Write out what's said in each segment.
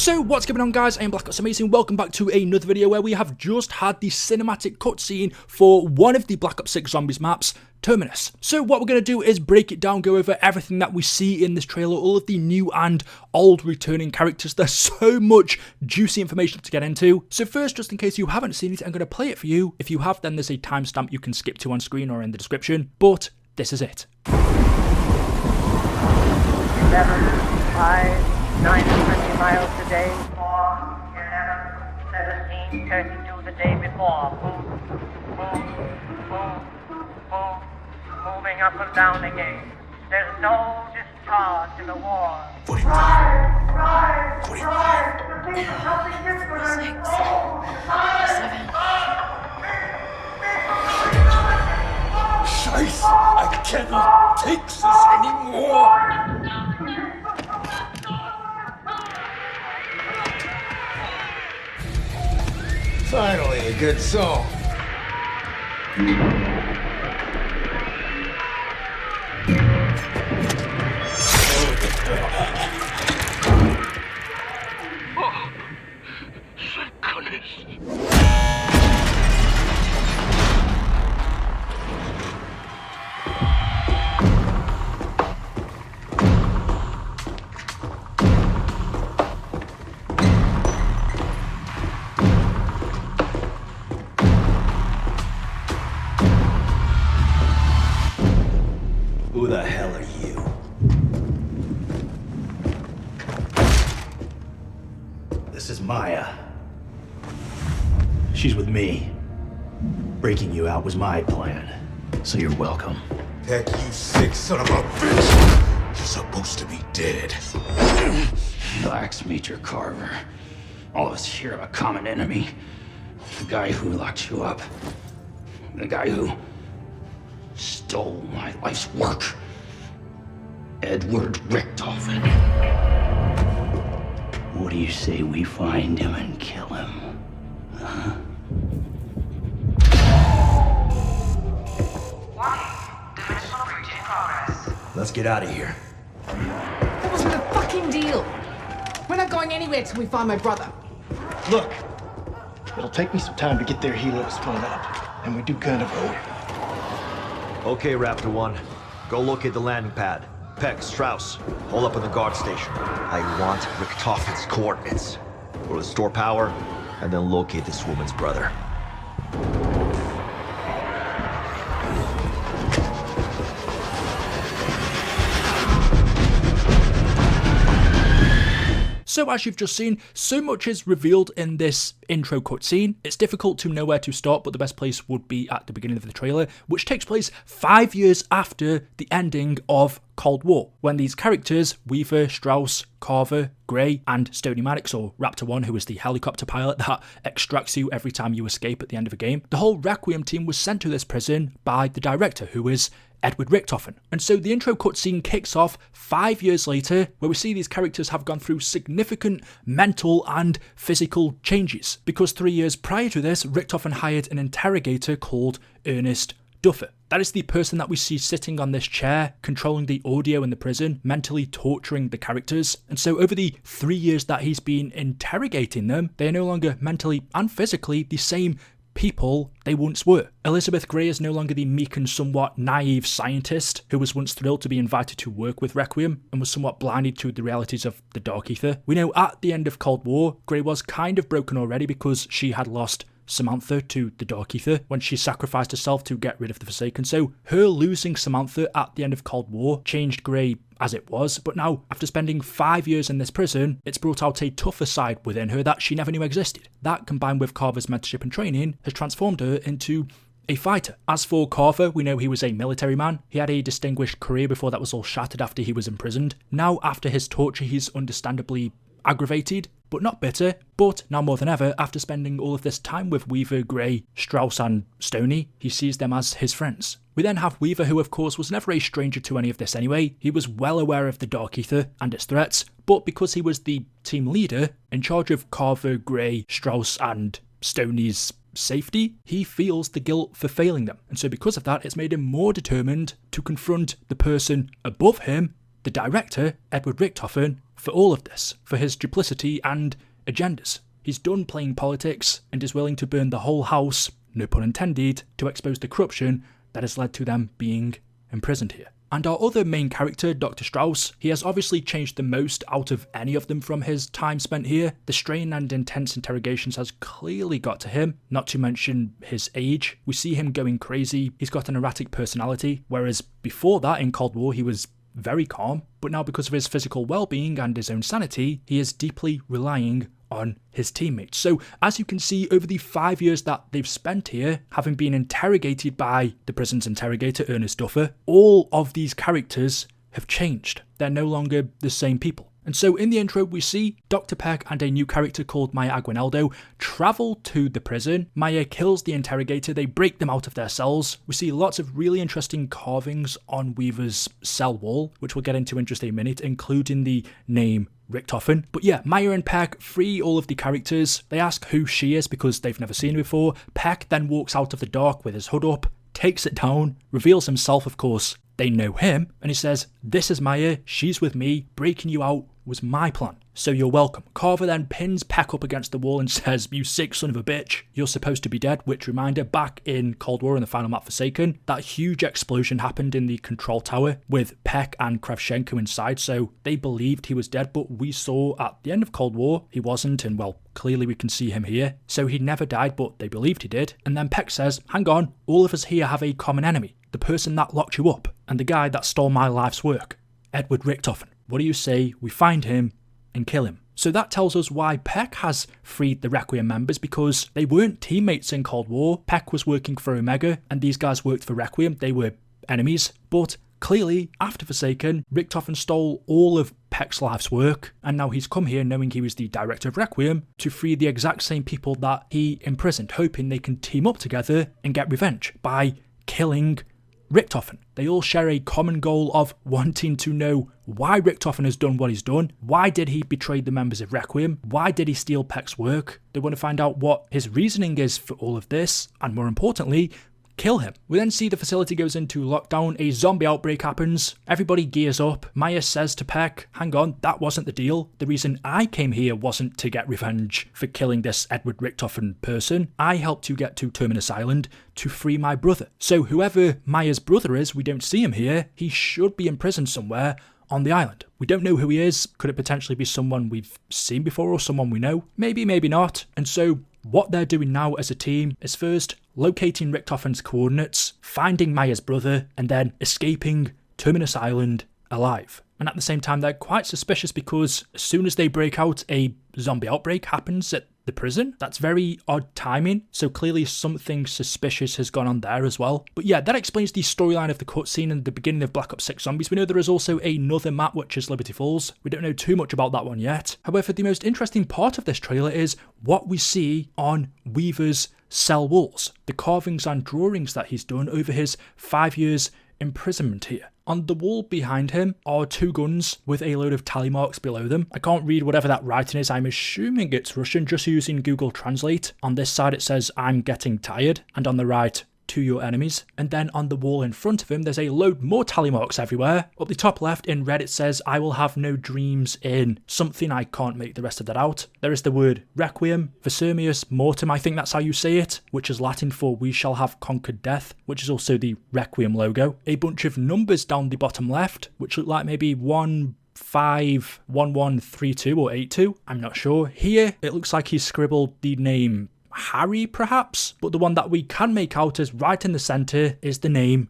So what's going on, guys? I am Black Ops Amazing. Welcome back to another video where we have just had the cinematic cutscene for one of the Black Ops 6 Zombies maps, Terminus. So what we're going to do is break it down, go over everything that we see in this trailer, all of the new and old returning characters. There's so much juicy information to get into. So first, just in case you haven't seen it, I'm going to play it for you. If you have, then there's a timestamp you can skip to on screen or in the description. But this is it. 7, 5, 9 and 20 miles today. 4, 11, 17, 32 the day before. Move. Moving up and down again. There's no discharge in the war. 45. Rise. 45. The thing is something different. 7. Scheiße, I cannot take this anymore. Finally, a good song. Thank goodness. Who the hell are you? This is Maya. She's with me. Breaking you out was my plan, so you're welcome. Heck, you sick son of a bitch! You're supposed to be dead. Relax, Major Carver. All of us here have a common enemy. The guy who locked you up. The guy who stole my life's work. Edward Richtofen. What do you say we find him and kill him? Huh? Let's get out of here. That wasn't a fucking deal. We're not going anywhere till we find my brother. Look, it'll take me some time to get their helos pulled up, and we do kind of owe it. Okay, Raptor 1. Go locate the landing pad. Peck, Strauss, hold up in the guard station. I want Richtofen's coordinates. Go to store power, and then locate this woman's brother. So as you've just seen, so much is revealed in this intro cutscene. It's difficult to know where to start, but the best place would be at the beginning of the trailer, which takes place 5 years after the ending of Cold War, when these characters, Weaver, Strauss, Carver, Gray, and Stony Maddox, or Raptor 1, who is the helicopter pilot that extracts you every time you escape at the end of a game, the whole Requiem team was sent to this prison by the director, who is Edward Richtofen. And so the intro cutscene kicks off 5 years later, where we see these characters have gone through significant mental and physical changes, because 3 years prior to this, Richtofen hired an interrogator called Ernest Duffer. That is the person that we see sitting on this chair, controlling the audio in the prison, mentally torturing the characters. And so over the 3 years that he's been interrogating them, they are no longer mentally and physically the same people they once were. Elizabeth Gray is no longer the meek and somewhat naive scientist who was once thrilled to be invited to work with Requiem and was somewhat blinded to the realities of the Dark Ether. We know at the end of Cold War, Gray was kind of broken already because she had lost Samantha to the Dark Ether when she sacrificed herself to get rid of the Forsaken. So her losing Samantha at the end of Cold War changed Gray as it was, but now, after spending 5 years in this prison, it's brought out a tougher side within her that she never knew existed. That, combined with Carver's mentorship and training, has transformed her into a fighter. As for Carver, we know he was a military man. He had a distinguished career before that was all shattered after he was imprisoned. Now, after his torture, he's understandably aggravated, but not bitter. But now more than ever, after spending all of this time with Weaver, Gray, Strauss and Stoney, he sees them as his friends. We then have Weaver, who of course was never a stranger to any of this anyway. He was well aware of the Dark Ether and its threats, but because he was the team leader, in charge of Carver, Gray, Strauss and Stoney's safety, he feels the guilt for failing them. And so because of that, it's made him more determined to confront the person above him the director, Edward Richtofen, for all of this, for his duplicity and agendas. He's done playing politics and is willing to burn the whole house, no pun intended, to expose the corruption that has led to them being imprisoned here. And our other main character, Dr. Strauss, he has obviously changed the most out of any of them from his time spent here. The strain and intense interrogations has clearly got to him, not to mention his age. We see him going crazy, he's got an erratic personality, whereas before that in Cold War he was very calm, but now because of his physical well-being and his own sanity, he is deeply relying on his teammates. So as you can see, over the 5 years that they've spent here, having been interrogated by the prison's interrogator Ernest Duffer, all of these characters have changed. They're no longer the same people. And so in the intro we see Dr. Peck and a new character called Maya Aguinaldo travel to the prison. Maya kills the interrogator, they break them out of their cells. We see lots of really interesting carvings on Weaver's cell wall, which we'll get into in just a minute, including the name Richtofen. But yeah, Maya and Peck free all of the characters. They ask who she is because they've never seen her before. Peck then walks out of the dark with his hood up, takes it down, reveals himself, of course. They know him, and he says, "This is Maya, she's with me, breaking you out was my plan, so you're welcome." Carver then pins Peck up against the wall and says, "You sick son of a bitch, you're supposed to be dead," which reminder, back in Cold War in the final map Forsaken, that huge explosion happened in the control tower with Peck and Kravchenko inside, so they believed he was dead, but we saw at the end of Cold War he wasn't, and well, clearly we can see him here. So he never died, but they believed he did. And then Peck says, "Hang on, all of us here have a common enemy, the person that locked you up, and the guy that stole my life's work, Edward Richtofen. What do you say we find him and kill him?" So that tells us why Peck has freed the Requiem members, because they weren't teammates in Cold War. Peck was working for Omega, and these guys worked for Requiem. They were enemies. But clearly, after Forsaken, Richtofen stole all of Peck's life's work, and now he's come here knowing he was the director of Requiem to free the exact same people that he imprisoned, hoping they can team up together and get revenge by killing Richtofen. They all share a common goal of wanting to know why Richtofen has done what he's done. Why did he betray the members of Requiem? Why did he steal Peck's work? They want to find out what his reasoning is for all of this, and more importantly, kill him. We then see the facility goes into lockdown, a zombie outbreak happens, everybody gears up. Maya says to Peck, "Hang on, that wasn't the deal. The reason I came here wasn't to get revenge for killing this Edward Richtofen person. I helped you get to Terminus Island to free my brother." So whoever Maya's brother is, we don't see him here, he should be imprisoned somewhere on the island. We don't know who he is. Could it potentially be someone we've seen before or someone we know? Maybe, maybe not. And so what they're doing now as a team is first locating Richtofen's coordinates, finding Maya's brother, and then escaping Terminus Island alive. And at the same time, they're quite suspicious because as soon as they break out, a zombie outbreak happens at the prison. That's very odd timing, so clearly something suspicious has gone on there as well. But yeah, that explains the storyline of the cutscene and the beginning of Black Ops 6 Zombies. We know there is also another map, which is Liberty Falls. We don't know too much about that one yet. However, the most interesting part of this trailer is what we see on Weaver's cell walls, the carvings and drawings that he's done over his 5 years imprisonment here. On the wall behind him are two guns with a load of tally marks below them. I can't read whatever that writing is. I'm assuming it's Russian, just using Google Translate. On this side it says, "I'm getting tired," and on the right, "To your enemies." And then on the wall in front of him, there's a load more tally marks everywhere. Up the top left in red, it says, "I will have no dreams in something." I can't make the rest of that out. There is the word Requiem, Versermius Mortem, I think that's how you say it, which is Latin for "we shall have conquered death," which is also the Requiem logo. A bunch of numbers down the bottom left, which look like maybe 151132 or 82. I'm not sure. Here, it looks like he's scribbled the name Harry, perhaps, but the one that we can make out is right in the center is the name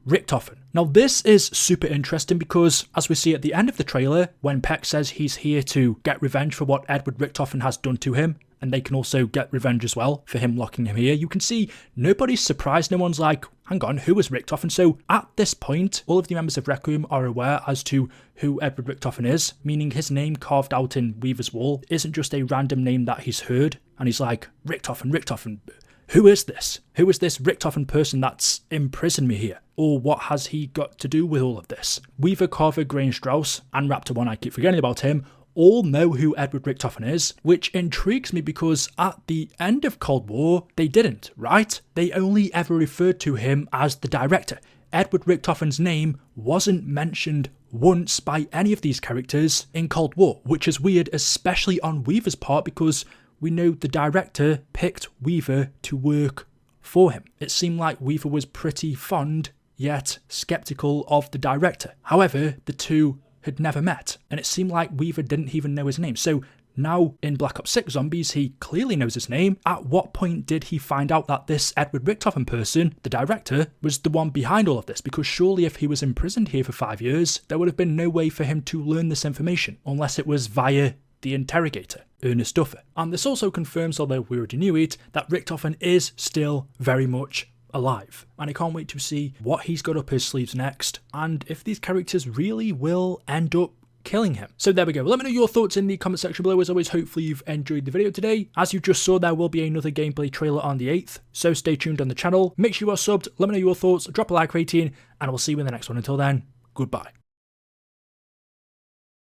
Richtofen. Now this is super interesting because, as we see at the end of the trailer, when Peck says he's here to get revenge for what Edward Richtofen has done to him, and they can also get revenge as well for him locking him here, you can see nobody's surprised. No one's like, "Hang on, who is Richtofen?" So at this point, all of the members of Requiem are aware as to who Edward Richtofen is, meaning his name carved out in Weaver's wall isn't just a random name that he's heard, and he's like, "Richtofen, Richtofen, who is this? Who is this Richtofen person that's imprisoned me here? Or what has he got to do with all of this?" Weaver, Carver, Gray and Strauss, and Raptor 1, I keep forgetting about him, all know who Edward Richtofen is, which intrigues me because at the end of Cold War, they didn't, right? They only ever referred to him as the director. Edward Richtofen's name wasn't mentioned once by any of these characters in Cold War, which is weird, especially on Weaver's part, because we know the director picked Weaver to work for him. It seemed like Weaver was pretty fond, yet skeptical of the director. However, the two had never met, and it seemed like Weaver didn't even know his name. So now in Black Ops 6 Zombies, he clearly knows his name. At what point did he find out that this Edward Richtofen person, the director, was the one behind all of this? Because surely if he was imprisoned here for 5 years, there would have been no way for him to learn this information, unless it was via the interrogator, Ernest Duffer. And this also confirms, although we already knew it, that Richtofen is still very much alive. And I can't wait to see what he's got up his sleeves next, and if these characters really will end up killing him. So there we go. Let me know your thoughts in the comment section below. As always, hopefully you've enjoyed the video today. As you just saw, there will be another gameplay trailer on the 8th, so stay tuned on the channel. Make sure you are subbed, let me know your thoughts, drop a like rating, and I will see you in the next one. Until then, goodbye.